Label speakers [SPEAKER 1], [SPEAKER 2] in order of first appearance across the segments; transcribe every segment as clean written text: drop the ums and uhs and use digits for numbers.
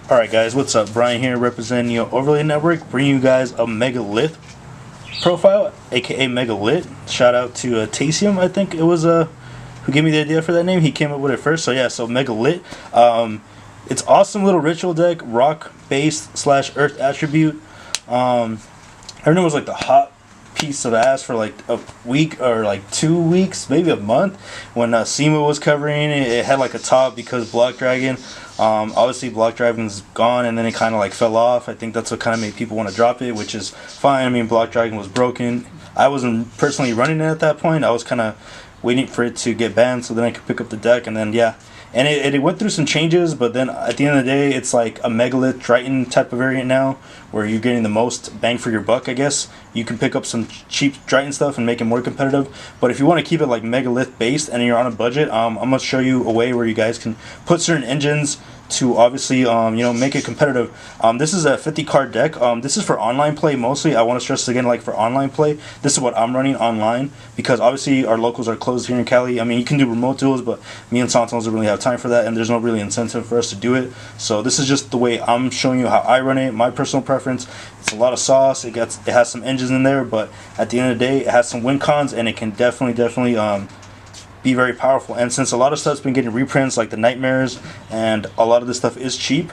[SPEAKER 1] Alright guys, what's up? Brian here representing your Overlay Network, bringing you guys a Megalith profile, aka Megalith. Shout out to Tasium, I think it was who gave me the idea for that name. He came up with it first, so yeah, so Megalith. It's awesome little ritual deck, rock based / earth attribute. I remember it was like the hot piece of ass for like a week or like 2 weeks, maybe a month, when SEMA was covering it. It had like a top because Block Dragon. Obviously Block Dragon's gone, and then it kind of like fell off. I think that's what kind of made people want to drop it, which is fine. I mean, Block Dragon was broken. I wasn't personally running it at that point. I was kind of waiting for it to get banned so then I could pick up the deck, and then yeah. And it went through some changes, but then at the end of the day, it's like a Megalith Dryton type of variant now, where you're getting the most bang for your buck, I guess. You can pick up some cheap Dryton stuff and make it more competitive. But if you want to keep it like Megalith based and you're on a budget, I'm going to show you a way where you guys can put certain engines to obviously make it competitive. This is a 50 card deck. This is for online play mostly. I want to stress again, like for online play, this is what I'm running online, because obviously our locals are closed here in Cali. I mean, you can do remote duels, but me and Santos don't really have time for that, and there's no really incentive for us to do it. So this is just the way I'm showing you how I run it, my personal preference. It's a lot of sauce. It has some engines in there, but at the end of the day, it has some win cons, and it can definitely be very powerful. And since a lot of stuff's been getting reprints like the Nightmares, and a lot of this stuff is cheap,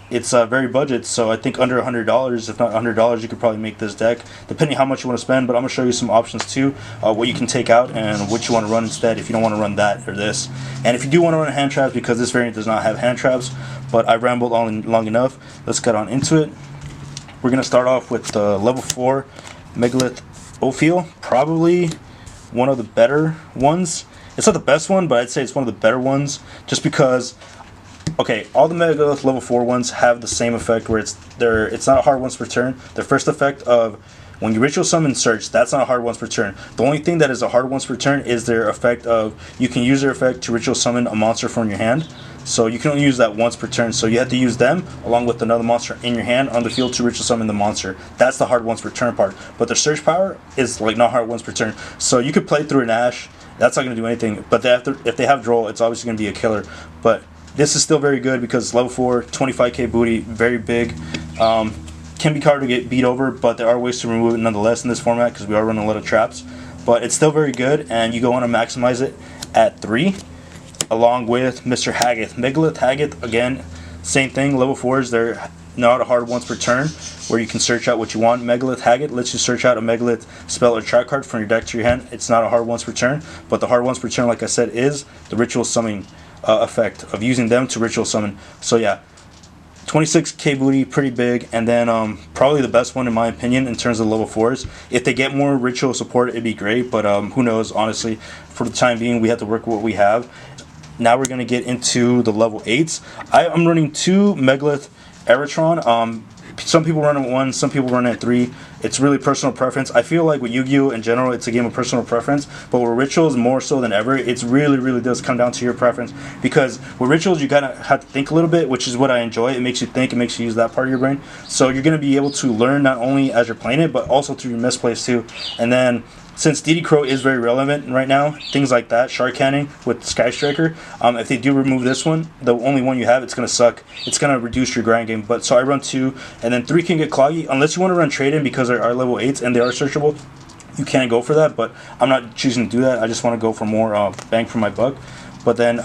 [SPEAKER 1] it's very budget. So I think under $100, if not $100, you could probably make this deck, depending how much you want to spend. But I'm going to show you some options too, what you can take out and what you want to run instead if you don't want to run that or this. And if you do want to run hand traps, because this variant does not have hand traps, but I rambled on long enough, let's get on into it. We're going to start off with the level 4 Megalith Ophiel, probably one of the better ones. It's not the best one, but I'd say it's one of the better ones, just because, okay, all the Megalith level 4 ones have the same effect, where it's not a hard once per turn. The first effect of when you ritual summon search, that's not a hard once per turn. The only thing that is a hard once per turn is their effect of, you can use their effect to ritual summon a monster from your hand. So you can only use that once per turn. So you have to use them along with another monster in your hand on the field to ritual summon the monster. That's the hard once per turn part. But the search power is like not hard once per turn. So you could play through an Ash. That's not going to do anything. But if they have Droll, it's obviously going to be a killer. But this is still very good because level 4, 25k booty, very big. Can be hard to get beat over, but there are ways to remove it nonetheless in this format because we are running a lot of traps. But it's still very good, and you go on to maximize it at 3, along with Mr. Haggith. Megalith Haggith, again, same thing. Level 4s, they're not a hard once per turn, where you can search out what you want. Megalith Haggith lets you search out a Megalith spell or trap card from your deck to your hand. It's not a hard once per turn, but the hard once per turn, like I said, is the ritual summoning effect of using them to ritual summon. So yeah, 26k booty, pretty big. And then probably the best one in my opinion in terms of level 4s. If they get more ritual support, it'd be great, but who knows, honestly. For the time being, we have to work with what we have. Now we're going to get into the level 8s. I'm running 2 Megalith Eritron. Some people run it 1, some people run it 3. It's really personal preference. I feel like with Yu-Gi-Oh! In general, it's a game of personal preference, but with Rituals, more so than ever, it's really does come down to your preference, because with Rituals, you gotta have to think a little bit, which is what I enjoy. It makes you think, it makes you use that part of your brain. So you're going to be able to learn not only as you're playing it, but also through your misplays too. And then, since DD Crow is very relevant right now, things like that, Shark Canning with Sky Striker, if they do remove this one, the only one you have, it's going to suck. It's going to reduce your grind game. But so I run 2, and then 3 can get cloggy. Unless you want to run trade-in because they are level 8s and they are searchable, you can go for that, but I'm not choosing to do that. I just want to go for more bang for my buck. But then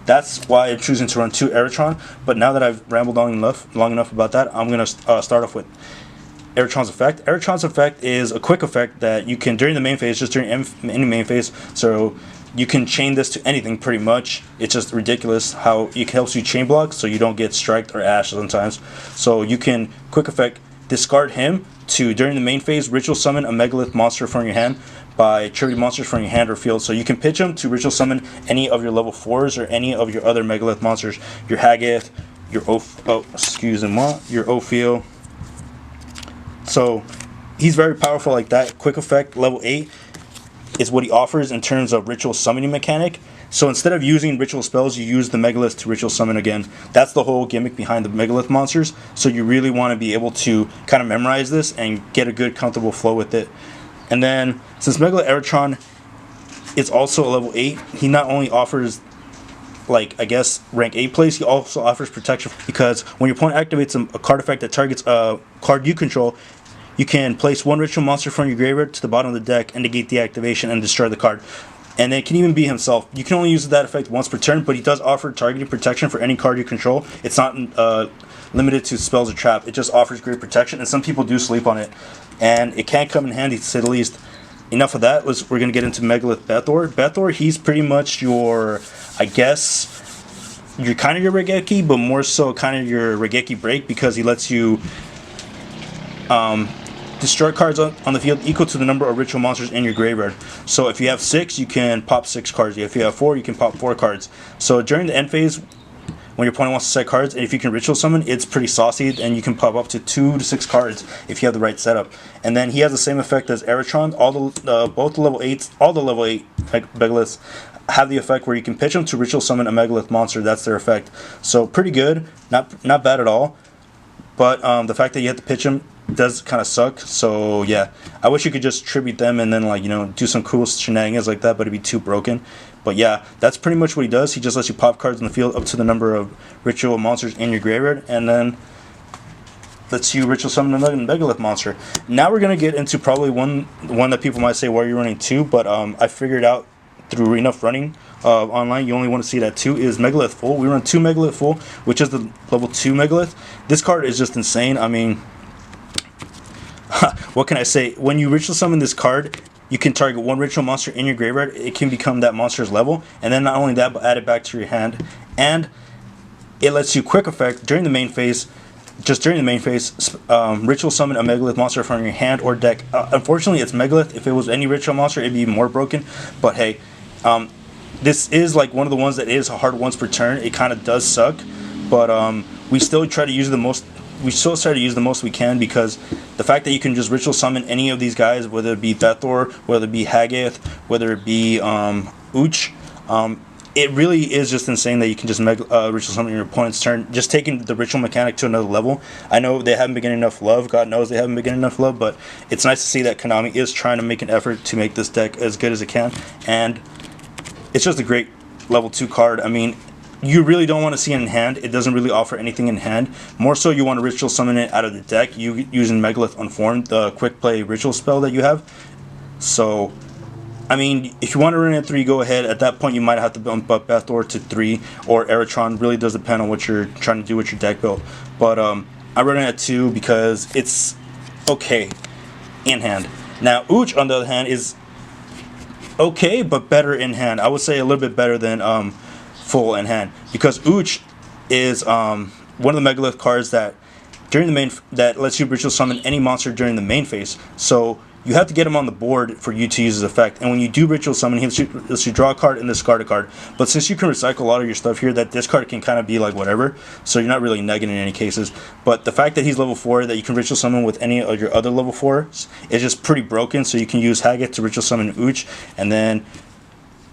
[SPEAKER 1] that's why I'm choosing to run 2 Eritron. But now that I've rambled long enough about that, I'm going to start off with Eritron's effect. Eritron's effect is a quick effect that you can, during the main phase, just during any main phase, so you can chain this to anything pretty much. It's just ridiculous how it helps you chain block so you don't get striked or ashed sometimes. So you can, quick effect, discard him to, during the main phase, ritual summon a Megalith monster from your hand by tribute monsters from your hand or field. So you can pitch him to ritual summon any of your level 4s or any of your other Megalith monsters, your Haggith, your your Ophiel. So he's very powerful like that. Quick effect, level 8 is what he offers in terms of ritual summoning mechanic. So instead of using ritual spells, you use the Megalith to ritual summon again. That's the whole gimmick behind the Megalith monsters. So you really want to be able to kind of memorize this and get a good, comfortable flow with it. And then, since Megalith Eritron is also a level 8, he not only offers like, I guess, rank 8 plays, he also offers protection because when your opponent activates a card effect that targets a card you control, you can place one ritual monster from your graveyard to the bottom of the deck and negate the activation and destroy the card. And it can even be himself. You can only use that effect once per turn, but he does offer targeted protection for any card you control. It's not limited to spells or trap. It just offers great protection, and some people do sleep on it. And it can come in handy, to say the least. Enough of that. We're going to get into Megalith Bethor. Bethor, he's pretty much your, I guess, you're kind of your Regeki, but more so kind of your Regeki break, because he lets you destroy cards on the field equal to the number of ritual monsters in your graveyard. So if you have 6, you can pop 6 cards. If you have 4, you can pop 4 cards. So during the end phase, when your opponent wants to set cards, and if you can ritual summon, it's pretty saucy, and you can pop up to 2 to 6 cards if you have the right setup. And then he has the same effect as Eritron. Both the level 8s, all the level 8 Megaliths have the effect where you can pitch them to ritual summon a Megalith monster. That's their effect. So pretty good, not bad at all. But the fact that you have to pitch them does kind of suck. So yeah, I wish you could just tribute them and then, like, you know, do some cool shenanigans like that, but it'd be too broken. But yeah, that's pretty much what he does. He just lets you pop cards in the field up to the number of ritual monsters in your graveyard, and then lets you ritual summon another Megalith monster. Now we're gonna get into probably one that people might say, why are you running 2? But I figured out through enough running online, you only want to see that 2 is Megalith Full. We run 2 Megalith Full, which is the level 2 Megalith. This card is just insane. I mean, what can I say? When you ritual summon this card, you can target one ritual monster in your graveyard. It can become that monster's level, and then not only that, but add it back to your hand. And it lets you quick effect during the main phase. Just during the main phase, ritual summon a Megalith monster from your hand or deck. Unfortunately, it's Megalith. If it was any ritual monster, it'd be even more broken. But hey, this is like one of the ones that is hard once per turn. It kind of does suck, but we still try to use the most. We still try to use the most we can, because the fact that you can just ritual summon any of these guys, whether it be Bethor, whether it be Haggith, whether it be Uch, it really is just insane that you can just ritual summon your opponent's turn, just taking the ritual mechanic to another level. I know they haven't been getting enough love. God knows they haven't been getting enough love, but it's nice to see that Konami is trying to make an effort to make this deck as good as it can, and it's just a great level 2 card. I mean, you really don't want to see it in hand. It doesn't really offer anything in hand. More so, you want to ritual summon it out of the deck, using Megalith Unformed, the quick play ritual spell that you have. So, I mean, if you want to run it at 3, go ahead. At that point, you might have to bump up Bethor to 3, or Eritron. Really does depend on what you're trying to do with your deck build. But I run it at 2 because it's okay in hand. Now, Uch, on the other hand, is okay, but better in hand. I would say a little bit better than Full in hand, because Uch is one of the Megalith cards that during the main that lets you ritual summon any monster during the main phase. So you have to get him on the board for you to use his effect. And when you do ritual summon, he lets you draw a card and discard a card. But since you can recycle a lot of your stuff here, that discard can kind of be like whatever. So you're not really negging in any cases. But the fact that he's level 4, that you can ritual summon with any of your other level 4s, is just pretty broken. So you can use Haggith to ritual summon Uch, and then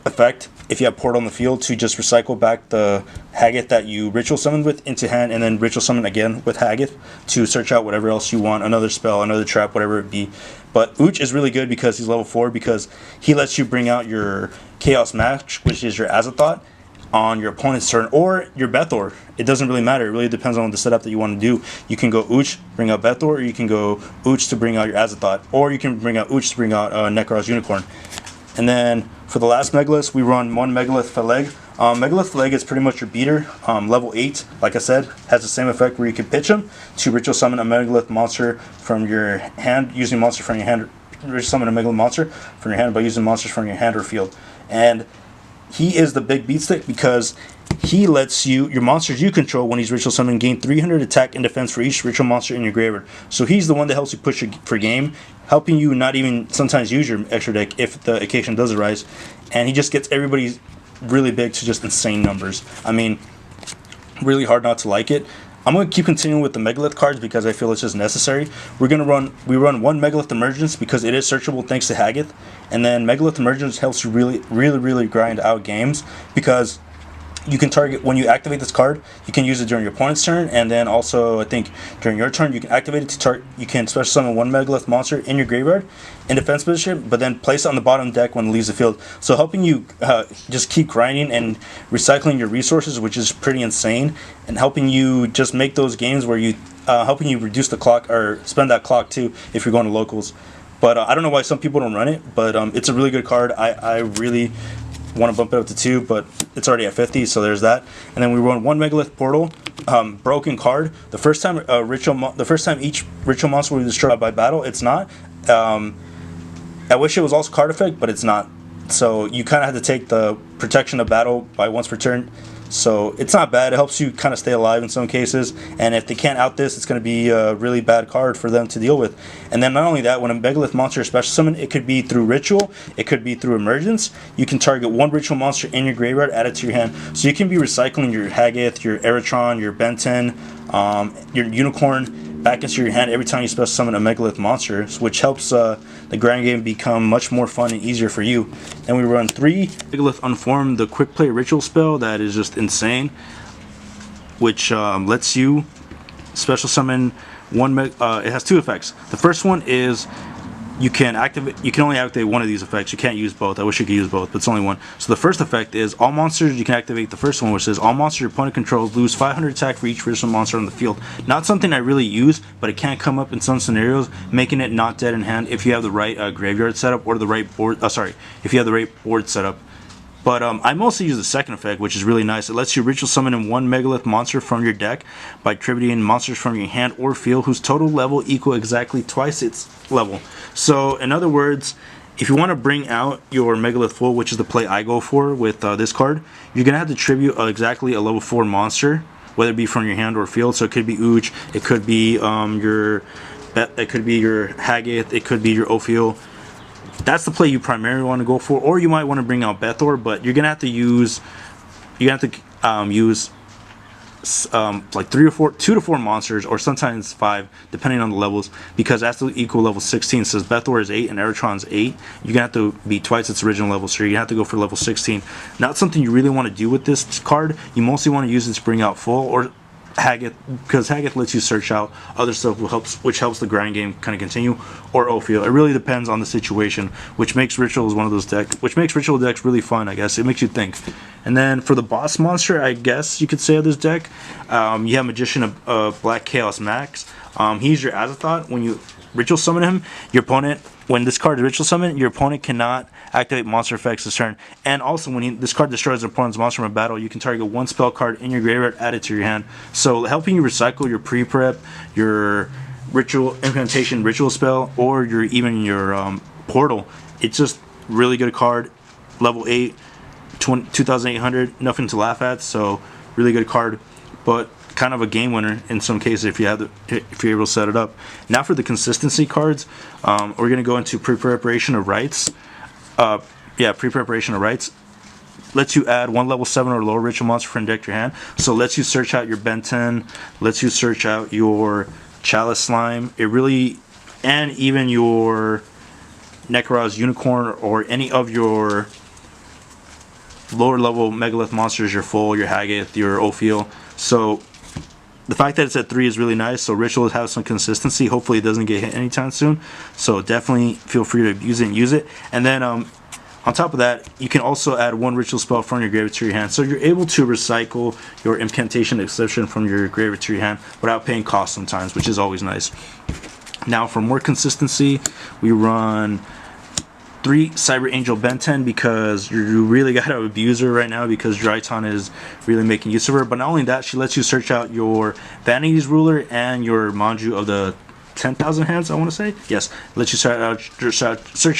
[SPEAKER 1] effect, if you have Portal on the field, to just recycle back the Haggith that you ritual summoned with into hand, and then ritual summon again with Haggith to search out whatever else you want, another spell, another trap, whatever it be. But Uch is really good because he's level 4, because he lets you bring out your Chaos Match, which is your Azathoth, on your opponent's turn, or your Bethor. It doesn't really matter. It really depends on the setup that you want to do. You can go Uch, bring out Bethor, or you can go Uch to bring out your Azathoth, or you can bring out Uch to bring out Nekroz Unicorn. And then for the last Megalith, we run 1 Megalith Phaleg. Megalith Phaleg is pretty much your beater. Level 8, like I said, has the same effect where you can pitch him to ritual summon a Megalith monster from your hand, using monster from your hand. Ritual summon a Megalith monster from your hand by using monsters from your hand or field. And he is the big beat stick, because he lets your monsters you control, when he's ritual summoned, gain 300 attack and defense for each ritual monster in your graveyard. So he's the one that helps you push for game, helping you not even sometimes use your extra deck if the occasion does arise. And he just gets everybody really big to just insane numbers. I mean, really hard not to like it. I'm going to keep continuing with the Megalith cards because I feel it's just necessary. We run 1 Megalith Emergence because it is searchable thanks to Haggith. And then Megalith Emergence helps you really grind out games, because you can target, when you activate this card, you can use it during your opponent's turn, and then also I think during your turn you can activate it to target. You can special summon one Megalith monster in your graveyard in defense position, but then place it on the bottom deck when it leaves the field. So helping you just keep grinding and recycling your resources, which is pretty insane, and helping you just make those games where you helping you reduce the clock or spend that clock too if you're going to locals. But I don't know why some people don't run it, but it's a really good card. I really want to bump it up to 2, but it's already at 50, so there's that. And then we run one Megalith Portal, broken card. The first time each ritual monster will be destroyed by battle, it's not. I wish it was also card effect, but it's not. So you kind of have to take the protection of battle by once per turn. So it's not bad. It helps you kind of stay alive in some cases. And if they can't out this, it's going to be a really bad card for them to deal with. And then not only that, when a Megalith monster is special summon, it could be through ritual, it could be through emergence. You can target one ritual monster in your graveyard, add it to your hand. So you can be recycling your Haggith, your Eritron, your Benten, your Unicorn back into your hand every time you special summon a Megalith monster, which helps the grind game become much more fun and easier for you. Then we run 3 Megalith Unformed, the quick play ritual spell that is just insane, which lets you special summon one. It has 2 effects. The first one is you can only activate one of these effects. You can't use both. I wish you could use both, but it's only one. So the first effect is all monsters, you can activate the first one, which says all monsters your opponent controls lose 500 attack for each ritual monster on the field. Not something I really use, but it can come up in some scenarios, making it not dead in hand if you have the right graveyard setup or the right board. If you have the right board setup. But I mostly use the second effect, which is really nice. It lets you ritual summon in one Megalith monster from your deck by attributing monsters from your hand or field whose total level equal exactly twice its level. So, in other words, if you want to bring out your Megalith full, which is the play I go for with this card, you're going to have to tribute exactly a level 4 monster, whether it be from your hand or field. So it could be Ooch, it could be your Haggith, it could be your Ophiel. That's the play you primarily want to go for, or you might want to bring out Bethor, but you're gonna have to use like 2 to 4 monsters, or sometimes 5, depending on the levels, because that's the equal level 16. It says Bethor is 8 and Eritron's 8. You're gonna have to be twice its original level, so you have to go for level 16. Not something you really want to do with this card. You mostly want to use it to bring out full or Haggith, because Haggith lets you search out other stuff which helps the grind game kind of continue, or Ophiel. It really depends on the situation, which makes Ritual decks really fun, I guess. It makes you think. And then for the boss monster, I guess you could say, of this deck, you have Magician of Black Chaos Max. He's your Azathoth. When you ritual summon him, your opponent, when this card is ritual summon, your opponent cannot activate monster effects this turn. And also, when this card destroys an opponent's monster from a battle, you can target one spell card in your graveyard, add it to your hand. So helping you recycle your pre-prep, your ritual incantation ritual spell, or even your portal. It's just really good card. Level 8, 2,800, nothing to laugh at. So really good card, but kind of a game winner in some cases if you're able to set it up. Now for the consistency cards, we're going to go into pre-preparation of rites. Pre-preparation of rites lets you add one level 7 or lower ritual monster from deck to your hand. So lets you search out your Benten, lets you search out your Chalice Slime. It really, and even your Necroz Unicorn or any of your lower level Megalith monsters, your Full, your Haggith, your Ophiel. So the fact that it's at 3 is really nice, so Ritual has some consistency. Hopefully it doesn't get hit anytime soon. So definitely feel free to use it and use it. And then on top of that, you can also add one Ritual spell from your graveyard to your hand. So you're able to recycle your Impantation exception from your graveyard to your hand without paying cost sometimes, which is always nice. Now for more consistency, we run 3 Cyber Angel Benten, because you really got to abuse her right now because Dryton is really making use of her. But not only that, she lets you search out your Vanity's Ruler and your Manju of the 10,000 hands, I want to say. Yes, lets you search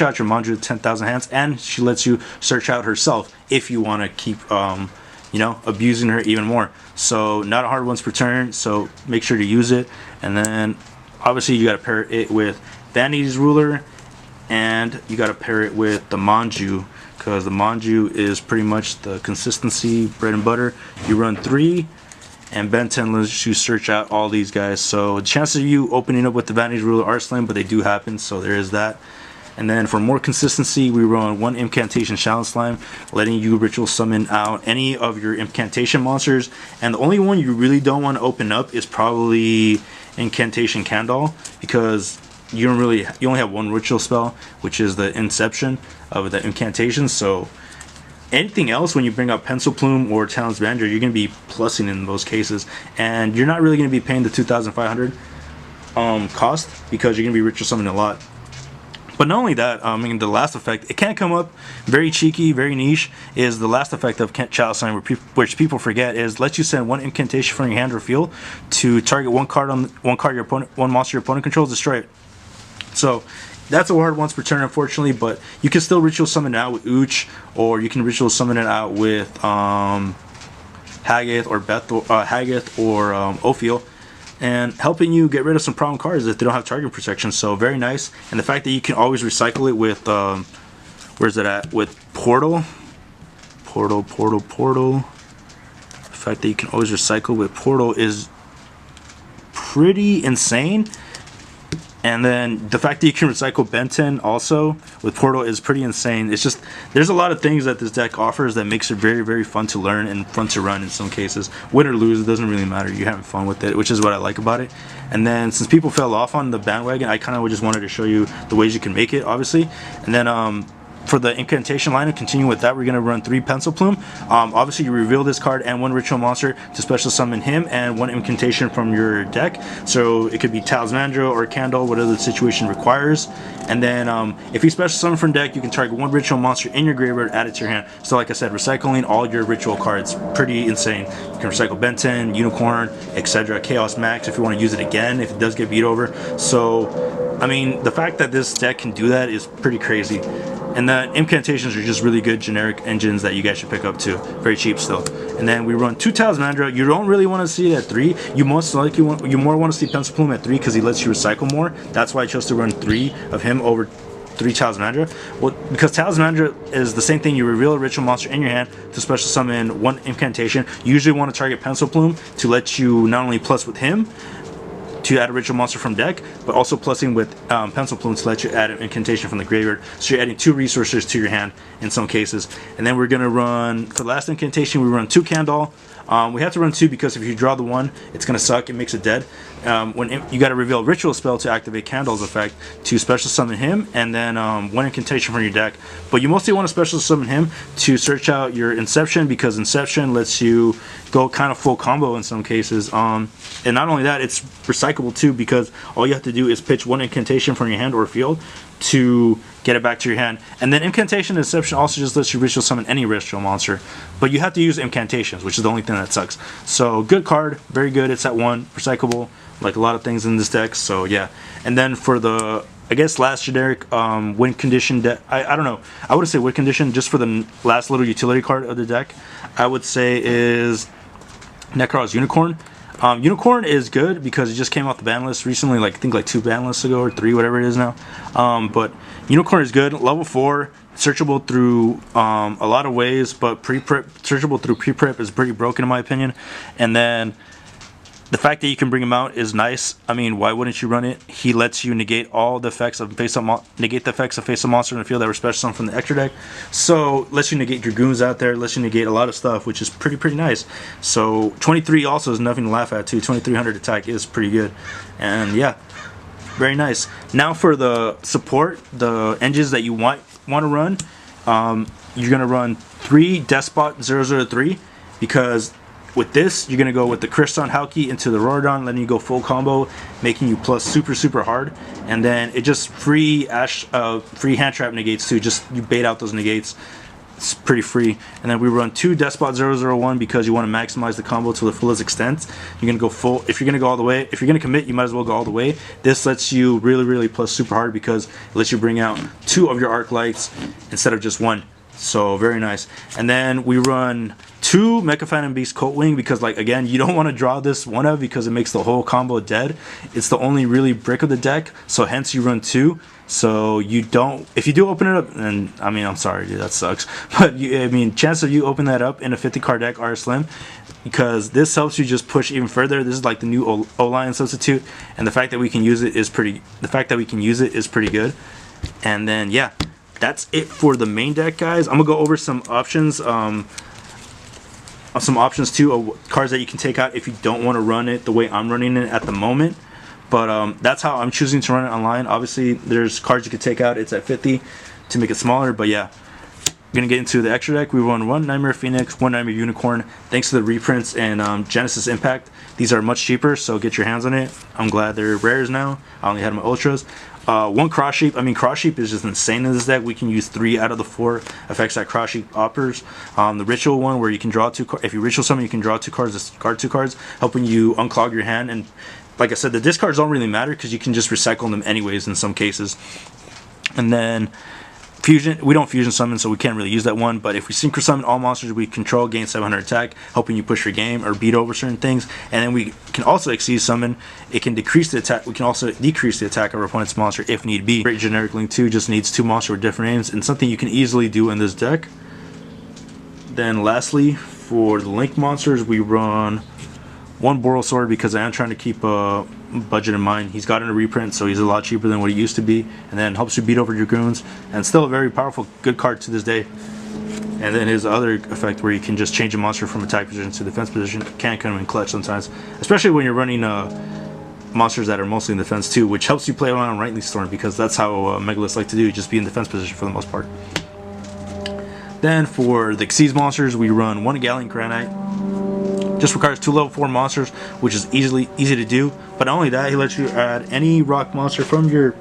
[SPEAKER 1] out your Manju of 10,000 hands, and she lets you search out herself if you want to keep abusing her even more. So not a hard once per turn, so make sure to use it. And then obviously you got to pair it with Vanity's Ruler, and you got to pair it with the Manju, because the Manju is pretty much the consistency bread and butter. You run 3, and Benten lets you search out all these guys. So the chances of you opening up with the Vanity Ruler are slim, but they do happen, so there is that. And then for more consistency, we run 1 Impantation Challenge Slime, letting you ritual summon out any of your Impantation monsters. And the only one you really don't want to open up is probably Incantation Candle, because you only have 1 ritual spell, which is the Inception of the Incantation. So anything else, when you bring up Pencil Plume or Talon's Banjo, you're going to be plussing in those cases, and you're not really going to be paying the 2,500 cost, because you're going to be ritual summoning a lot. But not only that, I mean, the last effect, it can't come up, very cheeky, very niche, is the last effect of Child Sign, which people forget, is lets you send 1 incantation from your hand or field to target one monster your opponent controls, destroy it. So that's a hard once per turn, unfortunately, but you can still ritual summon it out with Ooch, or you can ritual summon it out with Haggith or Ophiel, and helping you get rid of some problem cards if they don't have target protection. So very nice. And the fact that you can always recycle it with where's it at, with Portal. The fact that you can always recycle with Portal is pretty insane. And then the fact that you can recycle Benten also with Portal is pretty insane. It's just, there's a lot of things that this deck offers that makes it very, very fun to learn and fun to run in some cases. Win or lose, it doesn't really matter. You're having fun with it, which is what I like about it. And then since people fell off on the bandwagon, I kind of just wanted to show you the ways you can make it, obviously. And then for the Incantation line, and continue with that, we're going to run 3 Pencil Plume. Obviously, you reveal this card and 1 ritual monster to special summon him, and 1 incantation from your deck. So it could be Talismandra or Candle, whatever the situation requires. And then if you special summon from deck, you can target 1 ritual monster in your graveyard, add it to your hand. So like I said, recycling all your ritual cards, pretty insane. You can recycle Benten, Unicorn, etc. Chaos Max if you want to use it again, if it does get beat over. So, I mean, the fact that this deck can do that is pretty crazy. And the incantations are just really good generic engines that you guys should pick up too. Very cheap still. And then we run 2 Talismandra. You don't really want to see it at 3. You most likely more want to see Pencil Plume at 3 because he lets you recycle more. That's why I chose to run 3 of him over 3 Talismandra. Well, because Talismandra is the same thing. You reveal a ritual monster in your hand to special summon 1 incantation. You usually want to target Pencil Plume to let you not only plus with him to add a ritual monster from deck, but also plussing with Pencil Plume to let you add an incantation from the graveyard. So you're adding 2 resources to your hand in some cases. And then we're going to run, for the last incantation, we run 2 Candle. We have to run 2 because if you draw the 1, it's going to suck. It makes it dead. You got to reveal a ritual spell to activate Candle's effect to special summon him, and then 1 incantation from your deck. But you mostly want to special summon him to search out your Inception, because Inception lets you go kind of full combo in some cases. And not only that, it's recyclable too, because all you have to do is pitch 1 incantation from your hand or field to get it back to your hand. And then Incantation and Inception also just lets you ritual summon any ritual monster, but you have to use incantations, which is the only thing that sucks. So good card, very good. It's at 1, recyclable, like a lot of things in this deck. So yeah. And then for the, I guess, last generic win condition deck, I don't know, I wouldn't say win condition, just for the last little utility card of the deck, I would say is Necroz's Unicorn. Unicorn is good because it just came off the ban list recently, like I think like 2 ban lists ago or 3, whatever it is now. But Unicorn is good, level 4, searchable through a lot of ways, but searchable through pre-prep is pretty broken in my opinion. And then the fact that you can bring him out is nice. I mean, why wouldn't you run it? He lets you negate all the effects of face-up monster in the field that were special summoned from the extra deck. So lets you negate Dragoons out there, lets you negate a lot of stuff, which is pretty nice. So 23 also is nothing to laugh at too. 2300 attack is pretty good, and yeah, very nice. Now for the support, the engines that you want to run, you're gonna run 3 Deskbot 003 because with this, you're going to go with the Cryston Halqi into the Rorodon, letting you go full combo, making you plus super hard. And then it just free hand trap negates too. Just you bait out those negates. It's pretty free. And then we run 2 Deskbot 001 because you want to maximize the combo to the fullest extent. You're going to go full. If you're going to go all the way, if you're going to commit, you might as well go all the way. This lets you really plus super hard because it lets you bring out 2 of your arc lights instead of just 1. So very nice. And then we run 2 Mecha Phantom Beast Coltwing because, like, again, you don't want to draw this one of because it makes the whole combo dead. It's the only really brick of the deck, so hence you run 2. So you don't, if you do open it up, and I mean, I'm sorry, dude, that sucks. But I mean, chance of you open that up in a 50 card deck are slim because this helps you just push even further. This is like the new O-Lion substitute, and the fact that we can use it is pretty good. And then yeah, that's it for the main deck, guys. I'm gonna go over some options. Some options too of cards that you can take out if you don't want to run it the way I'm running it at the moment. But that's how I'm choosing to run it online. Obviously, there's cards you can take out. It's at 50 to make it smaller. But yeah, we're gonna get into the extra deck. We run 1 Nightmare Phoenix, 1 Nightmare Unicorn. Thanks to the reprints and Genesis Impact, these are much cheaper, so get your hands on it. I'm glad they're rares now. I only had my ultras. 1 Cross Sheep. I mean, Cross Sheep is just insane in this deck. We can use 3 out of the 4 effects that Cross Sheep offers. The Ritual one, where you can draw 2 cards. If you Ritual summon, you can draw 2 cards, discard 2 cards, helping you unclog your hand. And like I said, the discards don't really matter because you can just recycle them anyways in some cases. And then Fusion, we don't fusion summon, so we can't really use that one. But if we synchro summon all monsters we control, gain 700 attack, helping you push your game or beat over certain things. And then we can also exceed summon. It can decrease the attack. We can also decrease the attack of our opponent's monster if need be. Great generic link 2 just needs 2 monsters with different names, and something you can easily do in this deck. Then lastly, for the link monsters, we run 1 Boral Sword because I am trying to keep a budget in mind. He's gotten a reprint, so he's a lot cheaper than what he used to be, and then helps you beat over Dragoons, and still a very powerful, good card to this day. And then his other effect, where you can just change a monster from attack position to defense position, can come in clutch sometimes, especially when you're running monsters that are mostly in defense too, which helps you play around Rightly Storm, because that's how Megaliths like to do, just be in defense position for the most part. Then for the Xyz monsters, we run 1 Gallant Granite. Just requires 2 level 4 monsters, which is easy to do. But not only that, he lets you add any rock monster from your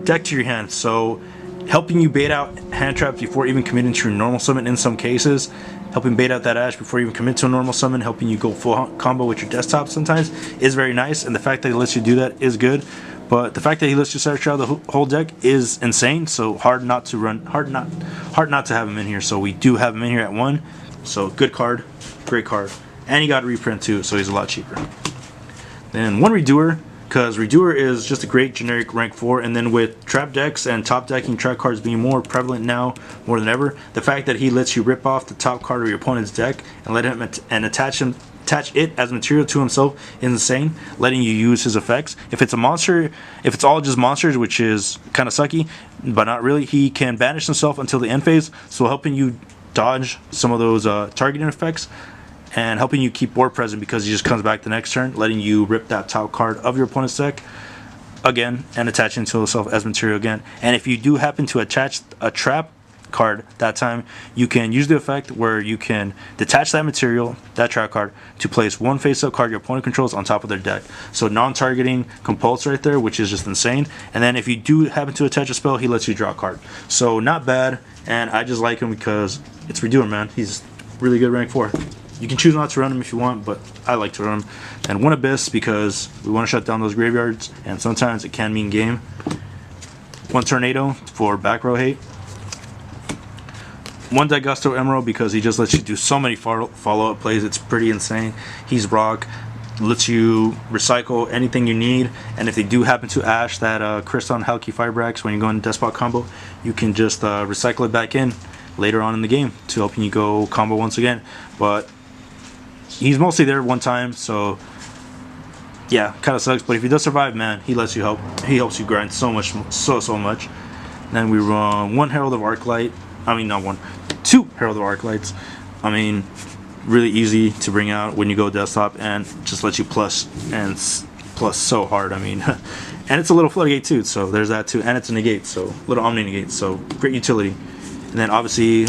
[SPEAKER 1] deck to your hand. So helping you bait out hand traps before even committing to your normal summon in some cases. Helping bait out that Ash before you even commit to a normal summon. Helping you go full combo with your desktop sometimes is very nice. And the fact that he lets you do that is good. But the fact that he lets you search out the whole deck is insane. So hard not to have him in here. So we do have him in here at 1. So good card, great card, and he got a reprint too, so he's a lot cheaper. Then 1 Redoer, because Redoer is just a great generic rank 4, and then with trap decks and top decking trap cards being more prevalent now more than ever, the fact that he lets you rip off the top card of your opponent's deck and let him attach it as material to himself is insane, letting you use his effects. If it's a monster, if it's all just monsters, which is kind of sucky, but not really, he can banish himself until the end phase, so helping you dodge some of those targeting effects and helping you keep board present, because he just comes back the next turn, letting you rip that top card of your opponent's deck again and attach it to himself as material again. And if you do happen to attach a trap card that time, you can use the effect where you can detach that material, that trap card, to place 1 face-up card your opponent controls on top of their deck. So non-targeting compulse right there, which is just insane. And then if you do happen to attach a spell, he lets you draw a card. So not bad, and I just like him because it's Redoer, man. He's really good rank 4. You can choose not to run him if you want, but I like to run him. And 1 Abyss because we want to shut down those graveyards, and sometimes it can mean game. 1 Tornado for back row hate. 1 Daigusto Emerald because he just lets you do so many follow-up plays. It's pretty insane. He's rock, lets you recycle anything you need, and if they do happen to Ash that Cryston Halqi Firebrax when you go in Deskbot combo, you can just recycle it back in later on in the game to helping you go combo once again. But he's mostly there 1 time, so yeah, kind of sucks. But if he does survive, man, he lets you help. He helps you grind so much, so much. Then we run 1 Herald of Arclight. I mean, not 1, 2 Herald of Arclights. I mean, really easy to bring out when you go desktop, and just lets you plus so hard. I mean, and it's a little floodgate too, so there's that too, and it's a negate, so little omni negate, so great utility. And then obviously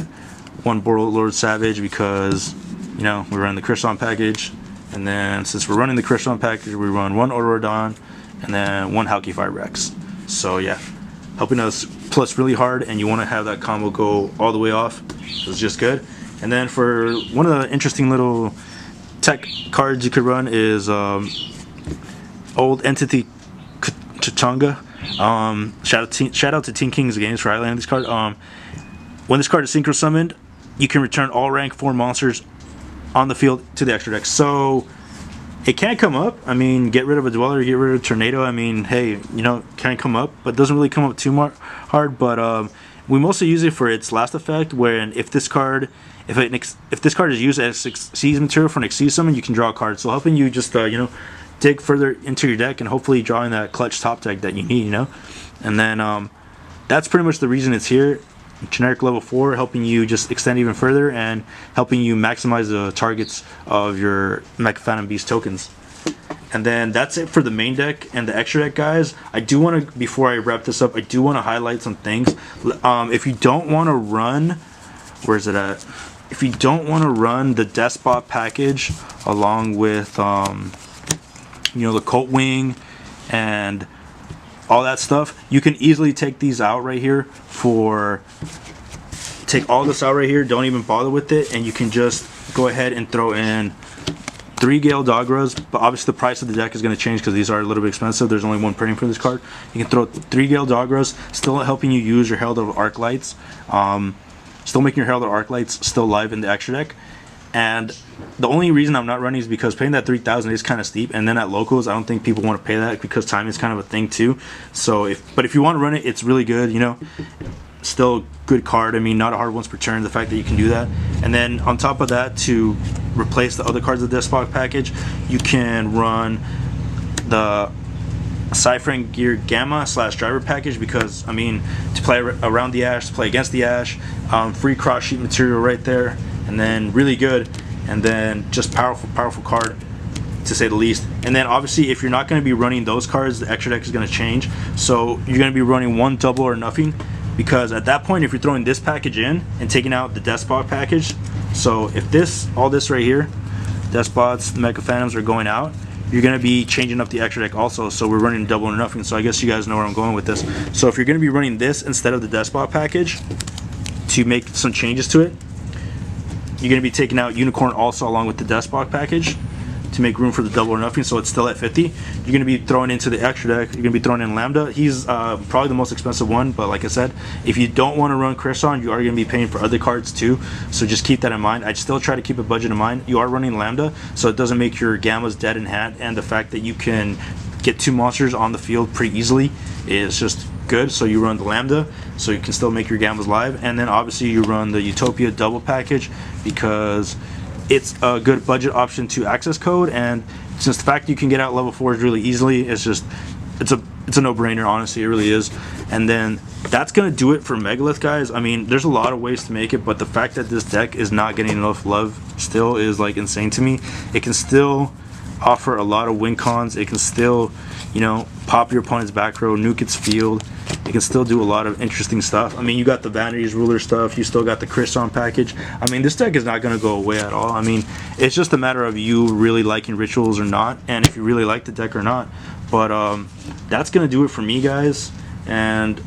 [SPEAKER 1] 1 Boral Lord Savage because, you know, we run the Cryston package, and then since we're running the Cryston package, we run 1 Autorodon and then 1 Halqi Firebrax. So yeah, helping us plus really hard, and you want to have that combo go all the way off. So it's just good. And then for one of the interesting little tech cards you could run is Old Entity Chachanga. Shout out to Team Kings Games for highlighting this card. When this card is synchro summoned, you can return all rank 4 monsters on the field to the extra deck. So it can come up. I mean, get rid of a Dweller, get rid of a Tornado. I mean, hey, you know, can come up, but doesn't really come up too hard. But we mostly use it for its last effect, where if this card, if this card is used as Xyz material for an Xyz summon, you can draw a card. So helping you just you know, dig further into your deck and hopefully drawing that clutch top deck that you need, you know. And then that's pretty much the reason it's here. Generic level 4, helping you just extend even further and helping you maximize the targets of your Mecha Phantom Beast tokens. And then that's it for the main deck and the extra deck, guys. I do want to, before I wrap this up, I do want to highlight some things. If you don't want to run, where is it at? If you don't want to run the Deskbot package along with, you know, the Coltwing and all that stuff, you can easily take these out right here take all this out right here, don't even bother with it, and you can just go ahead and throw in 3 Gale Dogras, but obviously the price of the deck is going to change because these are a little bit expensive. There's only one printing for this card. You can throw 3 Gale Dogras, still helping you use your Herald of Arclights, still making your Herald of Arclights still live in the extra deck. And the only reason I'm not running is because paying that 3,000 is kind of steep, and then at locals I don't think people want to pay that because time is kind of a thing too. So if you want to run it, it's really good, you know. Still good card. I mean, not a hard once per turn, the fact that you can do that. And then on top of that, to replace the other cards of the Deskbot package, you can run the Psy-Frame Gear Gamma / Driver package, because I mean, to play around the Ash, to play against the Ash, free cross sheet material right there, and then really good, and then just powerful card to say the least. And then obviously if you're not going to be running those cards, the extra deck is going to change, so you're going to be running 1 double or nothing, because at that point if you're throwing this package in and taking out the Deskbot package, so if all this right here, Deskbots, the Mecha Phantoms are going out, you're going to be changing up the extra deck also. So we're running double or nothing, so I guess you guys know where I'm going with this. So if you're going to be running this instead of the Deskbot package to make some changes to it, you're going to be taking out Unicorn also along with the Deskbot package to make room for the double or nothing, so it's still at 50. You're going to be throwing into the extra deck, you're going to be throwing in Lambda. He's probably the most expensive one, but like I said, if you don't want to run Cryston, you are going to be paying for other cards too, so just keep that in mind. I'd still try to keep a budget in mind. You are running Lambda, so it doesn't make your Gammas dead in hand, and the fact that you can get 2 monsters on the field pretty easily is just good. So you run the Lambda, so you can still make your Gammas live, and then obviously you run the Utopia double package because it's a good budget option to access code, and since the fact you can get out level 4s really easily, it's a no-brainer, honestly, it really is. And then that's gonna do it for Megalith, guys. I mean, there's a lot of ways to make it, but the fact that this deck is not getting enough love still is like insane to me. It can still offer a lot of win cons. It can still, you know, pop your opponent's back row, nuke its field. It can still do a lot of interesting stuff. I mean, you got the Vanity's ruler stuff, you still got the Cryston package. I mean, this deck is not going to go away at all. I mean, it's just a matter of you really liking rituals or not, and if you really like the deck or not. But that's going to do it for me, guys, and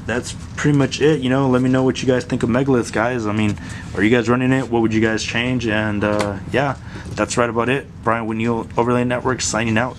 [SPEAKER 1] that's pretty much it. You know, let me know what you guys think of Megaliths, guys. I mean, are you guys running it? What would you guys change? And yeah, that's right about it. Brian Winneal, Overlay Network, signing out.